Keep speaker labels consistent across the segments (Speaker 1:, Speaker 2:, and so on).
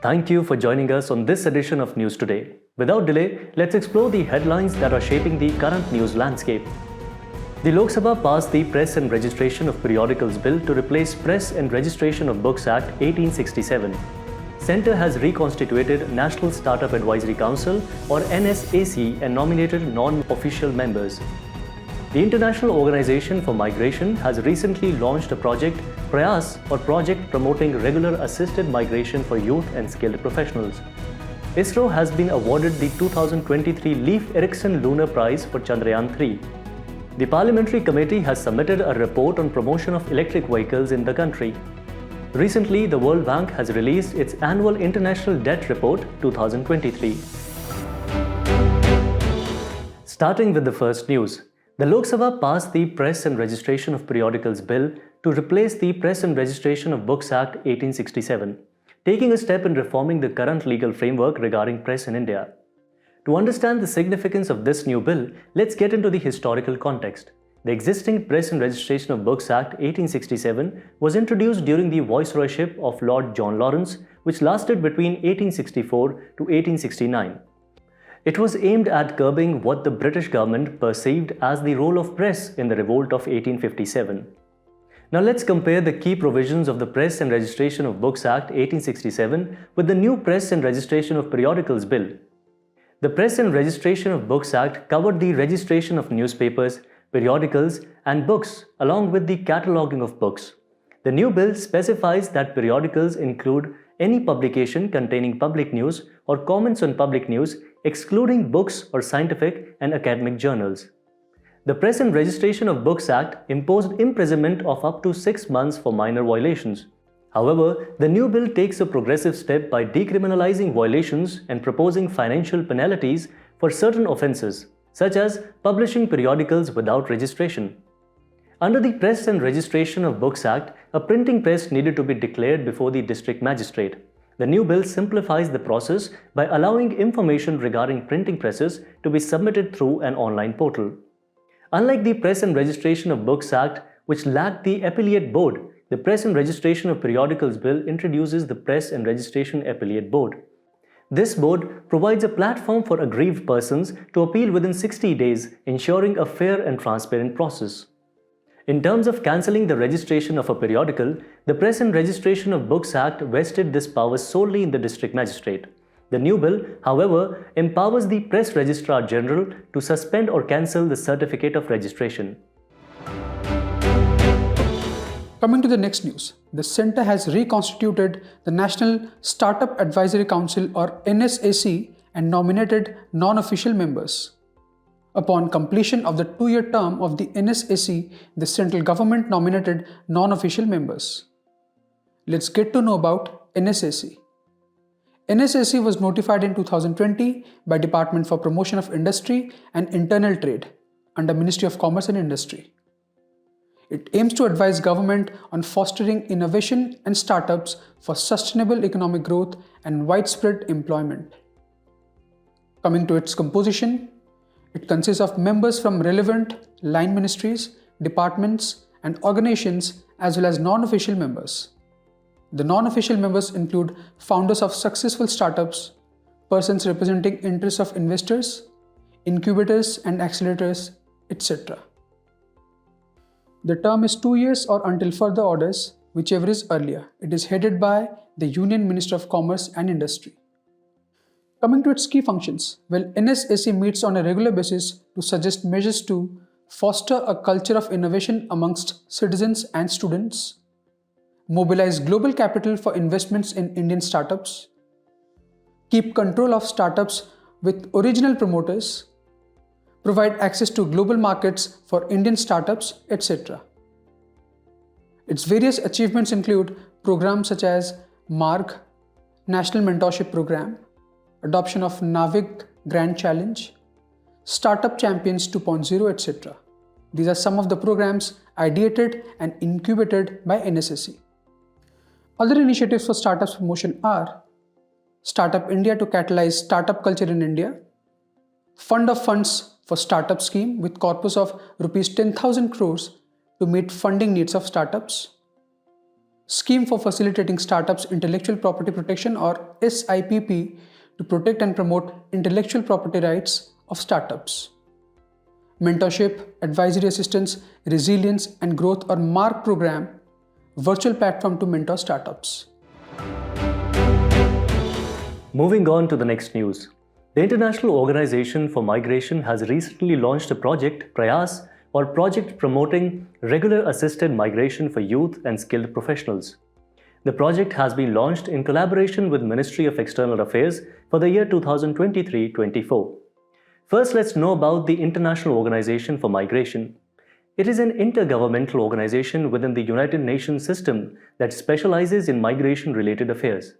Speaker 1: Thank you for joining us on this edition of News Today. Without delay, let's explore the headlines that are shaping the current news landscape. The Lok Sabha passed the Press and Registration of Periodicals Bill to replace Press and Registration of Books Act 1867. Centre has reconstituted National Startup Advisory Council or NSAC and nominated non-official members. The International Organization for Migration has recently launched a Project PRAYAS or project promoting regular assisted migration for youth and skilled professionals. ISRO has been awarded the 2023 Leif Erikson Lunar Prize for Chandrayaan-3. The Parliamentary Committee has submitted a report on promotion of electric vehicles in the country. Recently, the World Bank has released its annual International Debt Report 2023. Starting with the first news. The Lok Sabha passed the Press and Registration of Periodicals Bill to replace the Press and Registration of Books Act 1867, taking a step in reforming the current legal framework regarding press in India. To understand the significance of this new bill, let's get into the historical context. The existing Press and Registration of Books Act 1867 was introduced during the viceroyship of Lord John Lawrence, which lasted between 1864 to 1869. It was aimed at curbing what the British government perceived as the role of press in the revolt of 1857. Now let's compare the key provisions of the Press and Registration of Books Act 1867 with the new Press and Registration of Periodicals Bill. The Press and Registration of Books Act covered the registration of newspapers, periodicals, and books along with the cataloguing of books. The new bill specifies that periodicals include any publication containing public news or comments on public news, excluding books or scientific and academic journals. The Press and Registration of Books Act imposed imprisonment of up to 6 months for minor violations. However, the new bill takes a progressive step by decriminalizing violations and proposing financial penalties for certain offences, such as publishing periodicals without registration. Under the Press and Registration of Books Act, a printing press needed to be declared before the district magistrate. The new bill simplifies the process by allowing information regarding printing presses to be submitted through an online portal. Unlike the Press and Registration of Books Act, which lacked the Appellate Board, the Press and Registration of Periodicals Bill introduces the Press and Registration Appellate Board. This board provides a platform for aggrieved persons to appeal within 60 days, ensuring a fair and transparent process. In terms of cancelling the registration of a periodical, the Press and Registration of Books Act vested this power solely in the district magistrate. The new bill, however, empowers the Press Registrar General to suspend or cancel the certificate of registration.
Speaker 2: Coming to the next news, the Centre has reconstituted the National Startup Advisory Council or NSAC and nominated non-official members. Upon completion of the 2-year term of the NSAC, the central government nominated non-official members. Let's get to know about NSAC. NSAC was notified in 2020 by Department for Promotion of Industry and Internal Trade under Ministry of Commerce and Industry. It aims to advise government on fostering innovation and startups for sustainable economic growth and widespread employment. Coming to its composition, it consists of members from relevant line ministries, departments, and organizations as well as non-official members. The non-official members include founders of successful startups, persons representing interests of investors, incubators and accelerators, etc. The term is 2 years or until further orders, whichever is earlier. It is headed by the Union Minister of Commerce and Industry. Coming to its key functions, NSAC meets on a regular basis to suggest measures to foster a culture of innovation amongst citizens and students, mobilize global capital for investments in Indian startups, keep control of startups with original promoters, provide access to global markets for Indian startups, etc. Its various achievements include programs such as MARG, National Mentorship Program, adoption of NAVIC Grand Challenge, Startup Champions 2.0, etc. These are some of the programs ideated and incubated by NSAC. Other initiatives for startups promotion are Startup India to catalyze startup culture in India, Fund of Funds for Startup scheme with corpus of Rs 10,000 crores to meet funding needs of startups, Scheme for Facilitating Startups Intellectual Property Protection or SIPP to protect and promote intellectual property rights of startups. Mentorship, Advisory Assistance, Resilience and Growth or MARC program, virtual platform to mentor startups.
Speaker 1: Moving on to the next news. The International Organization for Migration has recently launched a Project PRAYAS or project promoting regular assisted migration for youth and skilled professionals. The project has been launched in collaboration with Ministry of External Affairs for the year 2023-24. First, let's know about the International Organization for Migration. It is an intergovernmental organization within the United Nations system that specializes in migration-related affairs.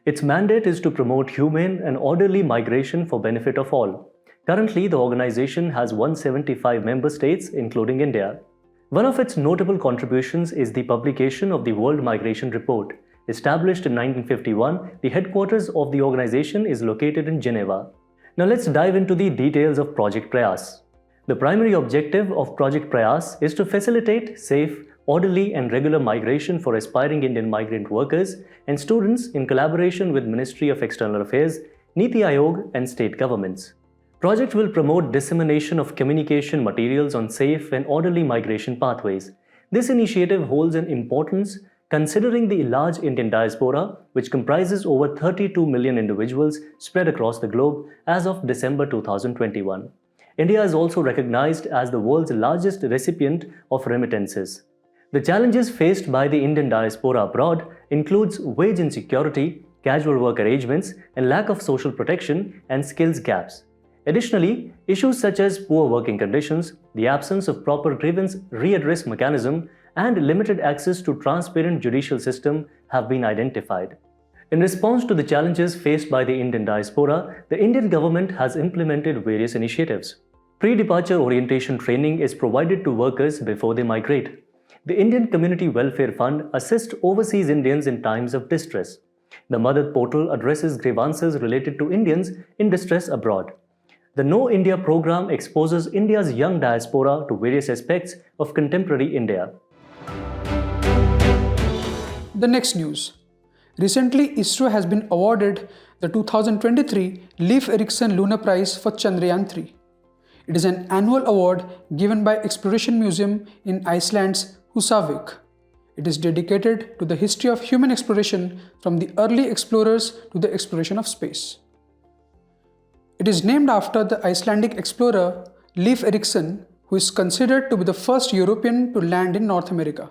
Speaker 1: Its mandate is to promote humane and orderly migration for benefit of all. Currently, the organization has 175 member states, including India. One of its notable contributions is the publication of the World Migration Report. Established in 1951, the headquarters of the organization is located in Geneva. Now let's dive into the details of Project PRAYAS. The primary objective of Project PRAYAS is to facilitate safe, orderly and regular migration for aspiring Indian migrant workers and students in collaboration with Ministry of External Affairs, Niti Aayog and state governments. Project will promote dissemination of communication materials on safe and orderly migration pathways. This initiative holds an importance considering the large Indian diaspora, which comprises over 32 million individuals spread across the globe as of December 2021. India is also recognized as the world's largest recipient of remittances. The challenges faced by the Indian diaspora abroad includes wage insecurity, casual work arrangements, and lack of social protection and skills gaps. Additionally, issues such as poor working conditions, the absence of proper grievance redress mechanism, and limited access to transparent judicial system have been identified. In response to the challenges faced by the Indian diaspora, the Indian government has implemented various initiatives. Pre-departure orientation training is provided to workers before they migrate. The Indian Community Welfare Fund assists overseas Indians in times of distress. The Madad portal addresses grievances related to Indians in distress abroad. The Know India program exposes India's young diaspora to various aspects of contemporary India.
Speaker 2: The next news. Recently, ISRO has been awarded the 2023 Leif Erikson Lunar Prize for Chandrayaan-3. It is an annual award given by Exploration Museum in Iceland's Húsavík. It is dedicated to the history of human exploration from the early explorers to the exploration of space. It is named after the Icelandic explorer Leif Erikson, who is considered to be the first European to land in North America.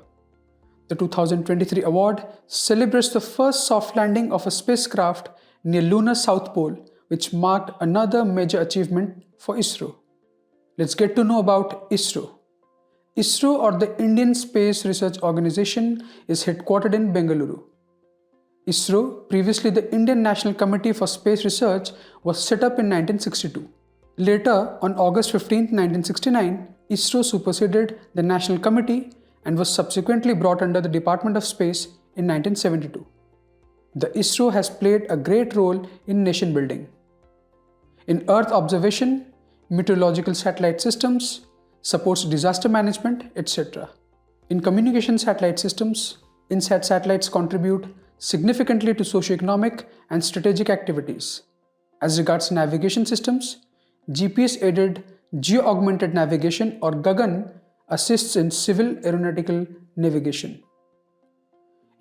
Speaker 2: The 2023 award celebrates the first soft landing of a spacecraft near Lunar's South Pole, which marked another major achievement for ISRO. Let's get to know about ISRO. ISRO, or the Indian Space Research Organization, is headquartered in Bengaluru. ISRO, previously the Indian National Committee for Space Research, was set up in 1962. Later, on August 15, 1969, ISRO superseded the National Committee and was subsequently brought under the Department of Space in 1972. The ISRO has played a great role in nation building. In Earth observation, meteorological satellite systems, supports disaster management, etc. In communication satellite systems, INSAT satellites contribute significantly to socio-economic and strategic activities. As regards navigation systems, GPS-aided geo-augmented navigation or GAGAN assists in civil aeronautical navigation.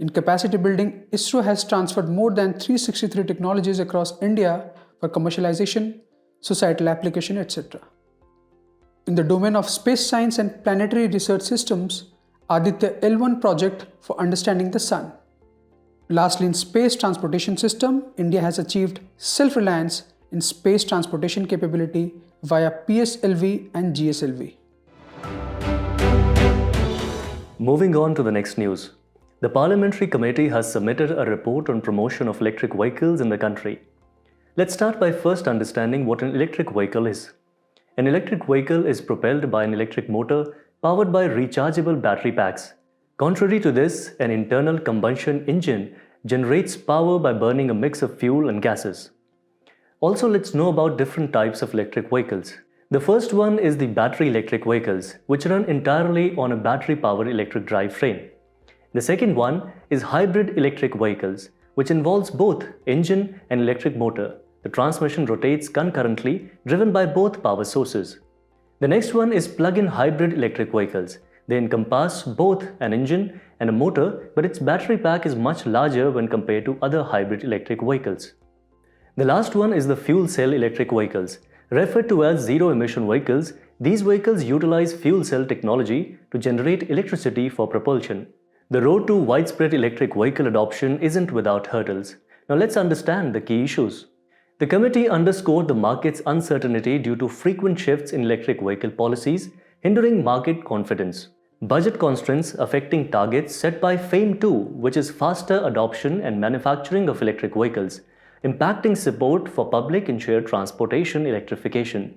Speaker 2: In capacity building, ISRO has transferred more than 363 technologies across India for commercialization, societal application, etc. In the domain of space science and planetary research systems, Aditya L1 project for understanding the Sun. Lastly, in space transportation system, India has achieved self-reliance in space transportation capability via PSLV and GSLV.
Speaker 1: Moving on to the next news. The Parliamentary Committee has submitted a report on promotion of electric vehicles in the country. Let's start by first understanding what an electric vehicle is. An electric vehicle is propelled by an electric motor powered by rechargeable battery packs. Contrary to this, an internal combustion engine generates power by burning a mix of fuel and gases. Also, let's know about different types of electric vehicles. The first one is the battery electric vehicles, which run entirely on a battery-powered electric drivetrain. The second one is hybrid electric vehicles, which involves both engine and electric motor. The transmission rotates concurrently, driven by both power sources. The next one is plug-in hybrid electric vehicles. They encompass both an engine and a motor, but its battery pack is much larger when compared to other hybrid electric vehicles. The last one is the fuel cell electric vehicles. Referred to as zero-emission vehicles, these vehicles utilize fuel cell technology to generate electricity for propulsion. The road to widespread electric vehicle adoption isn't without hurdles. Now let's understand the key issues. The committee underscored the market's uncertainty due to frequent shifts in electric vehicle policies, hindering market confidence. Budget constraints affecting targets set by FAME 2, which is faster adoption and manufacturing of electric vehicles, impacting support for public and shared transportation electrification.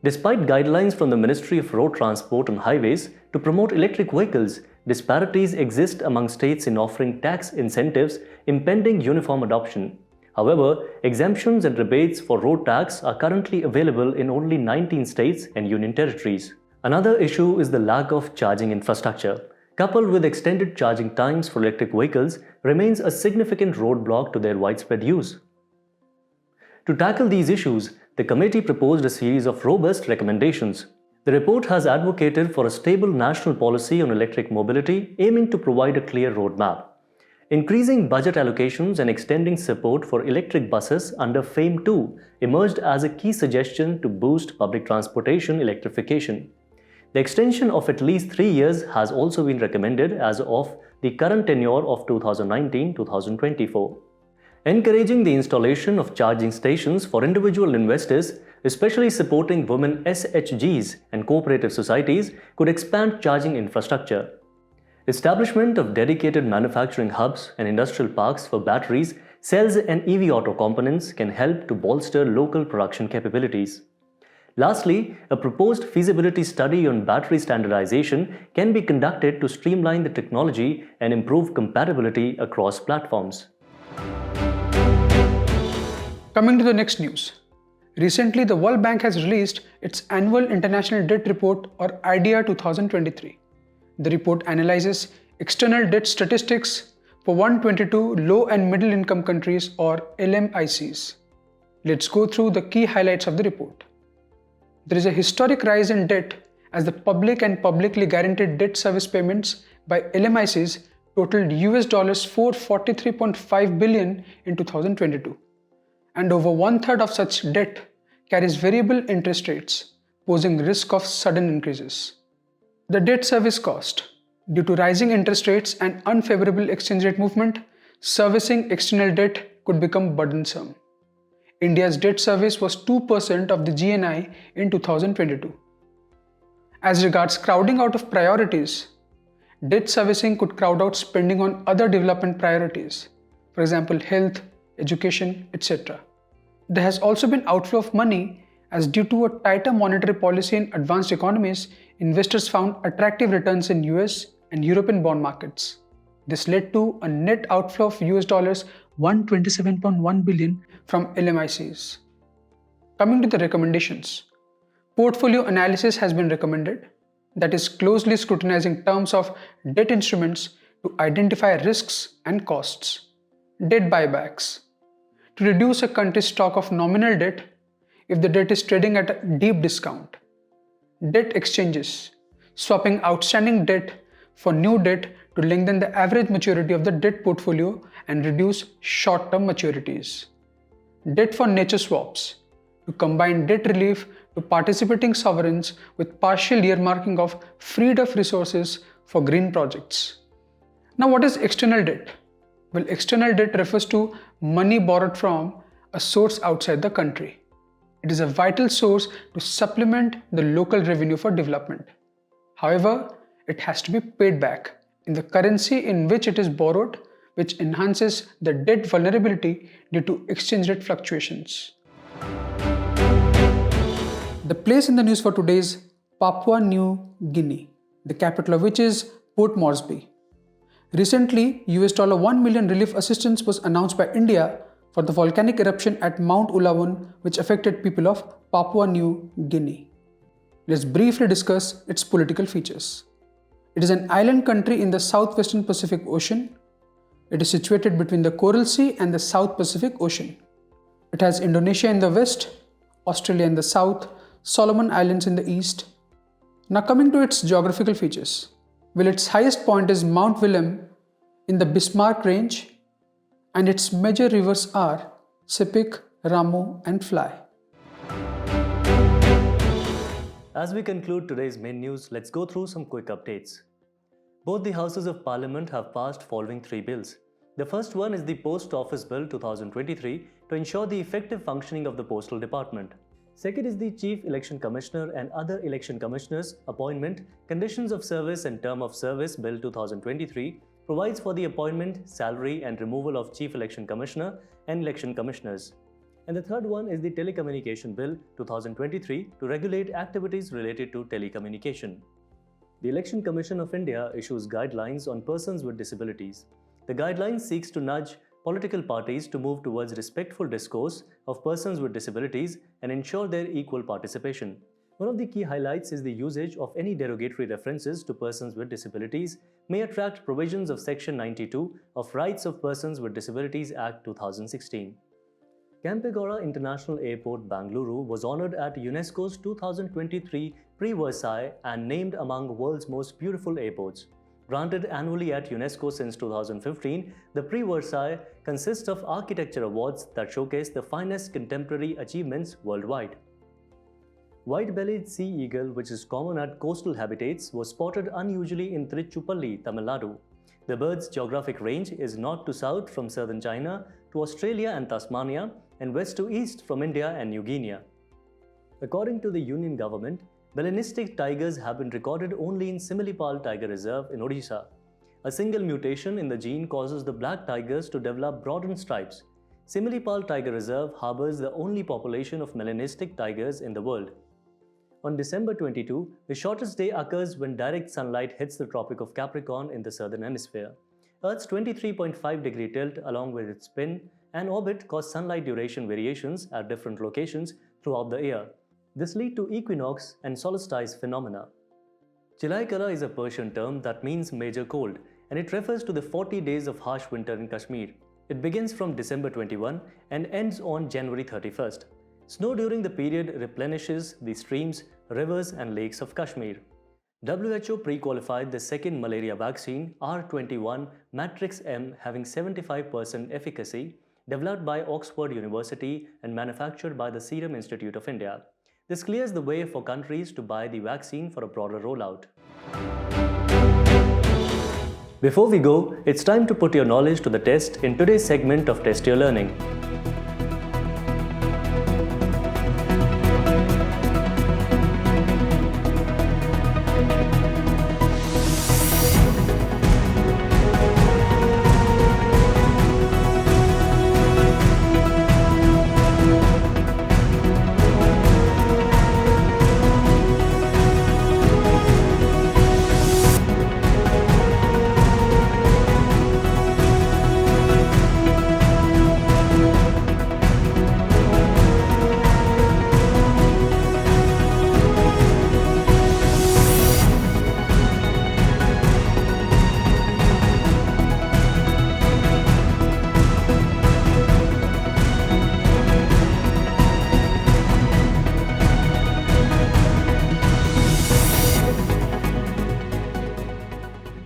Speaker 1: Despite guidelines from the Ministry of Road Transport and Highways to promote electric vehicles, disparities exist among states in offering tax incentives impeding uniform adoption. However, exemptions and rebates for road tax are currently available in only 19 states and union territories. Another issue is the lack of charging infrastructure, coupled with extended charging times for electric vehicles, remains a significant roadblock to their widespread use. To tackle these issues, the committee proposed a series of robust recommendations. The report has advocated for a stable national policy on electric mobility, aiming to provide a clear roadmap. Increasing budget allocations and extending support for electric buses under FAME 2 emerged as a key suggestion to boost public transportation electrification. The extension of at least 3 years has also been recommended as of the current tenure of 2019-2024. Encouraging the installation of charging stations for individual investors, especially supporting women SHGs and cooperative societies, could expand charging infrastructure. Establishment of dedicated manufacturing hubs and industrial parks for batteries, cells and EV auto components can help to bolster local production capabilities. Lastly, a proposed feasibility study on battery standardization can be conducted to streamline the technology and improve compatibility across platforms.
Speaker 2: Coming to the next news. Recently, the World Bank has released its annual International Debt Report or IDEA 2023. The report analyzes external debt statistics for 122 low and middle income countries or LMICs. Let's go through the key highlights of the report. There is a historic rise in debt as the public and publicly guaranteed debt service payments by LMICs totaled $443.5 billion in 2022. And over one-third of such debt carries variable interest rates, posing risk of sudden increases. The debt service cost. Due to rising interest rates and unfavorable exchange rate movement, servicing external debt could become burdensome. India's debt service was 2% of the GNI in 2022. As regards crowding out of priorities, debt servicing could crowd out spending on other development priorities, for example, health, education, etc. There has also been outflow of money as due to a tighter monetary policy in advanced economies, investors found attractive returns in US and European bond markets. This led to a net outflow of $127.1 billion from LMICs. Coming to the recommendations. Portfolio analysis has been recommended, that is closely scrutinizing terms of debt instruments to identify risks and costs. Debt buybacks. To reduce a country's stock of nominal debt if the debt is trading at a deep discount. Debt exchanges. Swapping outstanding debt for new debt to lengthen the average maturity of the debt portfolio and reduce short-term maturities. Debt for nature swaps. To combine debt relief to participating sovereigns with partial earmarking of freed-up resources for green projects. Now, what is external debt? Well, external debt refers to money borrowed from a source outside the country. It is a vital source to supplement the local revenue for development. However, it has to be paid back in the currency in which it is borrowed, which enhances the debt vulnerability due to exchange rate fluctuations. The place in the news for today is Papua New Guinea, the capital of which is Port Moresby. Recently, $1 million relief assistance was announced by India for the volcanic eruption at Mount Ulawun, which affected people of Papua New Guinea. Let's briefly discuss its political features. It is an island country in the southwestern Pacific Ocean. It is situated between the Coral Sea and the South Pacific Ocean. It has Indonesia in the west, Australia in the south, Solomon Islands in the east. Now coming to its geographical features. Well, its highest point is Mount Wilhelm in the Bismarck Range, and its major rivers are Sepik, Ramu and Fly.
Speaker 1: As we conclude today's main news, let's go through some quick updates. Both the Houses of Parliament have passed following 3 bills. The first one is the Post Office Bill 2023 to ensure the effective functioning of the Postal Department. Second is the Chief Election Commissioner and other election commissioners' appointment, conditions of service and term of service Bill 2023 provides for the appointment, salary and removal of Chief Election Commissioner and election commissioners. And the third one is the Telecommunication Bill 2023 to regulate activities related to telecommunication. The Election Commission of India issues guidelines on persons with disabilities. The guidelines seeks to nudge political parties to move towards respectful discourse of persons with disabilities and ensure their equal participation. One of the key highlights is the usage of any derogatory references to persons with disabilities may attract provisions of Section 92 of Rights of Persons with Disabilities Act 2016. Campegowda International Airport, Bangalore was honoured at UNESCO's 2023 Prix Versailles and named among world's most beautiful airports. Granted annually at UNESCO since 2015, the Prix Versailles consists of architecture awards that showcase the finest contemporary achievements worldwide. White-bellied sea eagle, which is common at coastal habitats, was spotted unusually in Tiruchirappalli, Tamil Nadu. The bird's geographic range is north to south from southern China to Australia and Tasmania, and west to east from India and New Guinea. According to the Union government, melanistic tigers have been recorded only in Similipal Tiger Reserve in Odisha. A single mutation in the gene causes the black tigers to develop broadened stripes. Similipal Tiger Reserve harbors the only population of melanistic tigers in the world. On December 22, the shortest day occurs when direct sunlight hits the Tropic of Capricorn in the southern hemisphere. Earth's 23.5-degree tilt along with its spin and orbit cause sunlight duration variations at different locations throughout the year. This leads to equinox and solstice phenomena. Chilai Kala is a Persian term that means major cold, and it refers to the 40 days of harsh winter in Kashmir. It begins from December 21 and ends on January 31st. Snow during the period replenishes the streams, rivers and lakes of Kashmir. WHO pre-qualified the second malaria vaccine R21 Matrix M having 75% efficacy, developed by Oxford University and manufactured by the Serum Institute of India. This clears the way for countries to buy the vaccine for a broader rollout. Before we go, it's time to put your knowledge to the test in today's segment of Test Your Learning.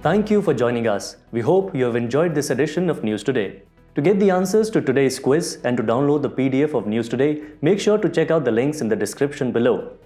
Speaker 1: Thank you for joining us. We hope you have enjoyed this edition of News Today. To get the answers to today's quiz and to download the PDF of News Today, make sure to check out the links in the description below.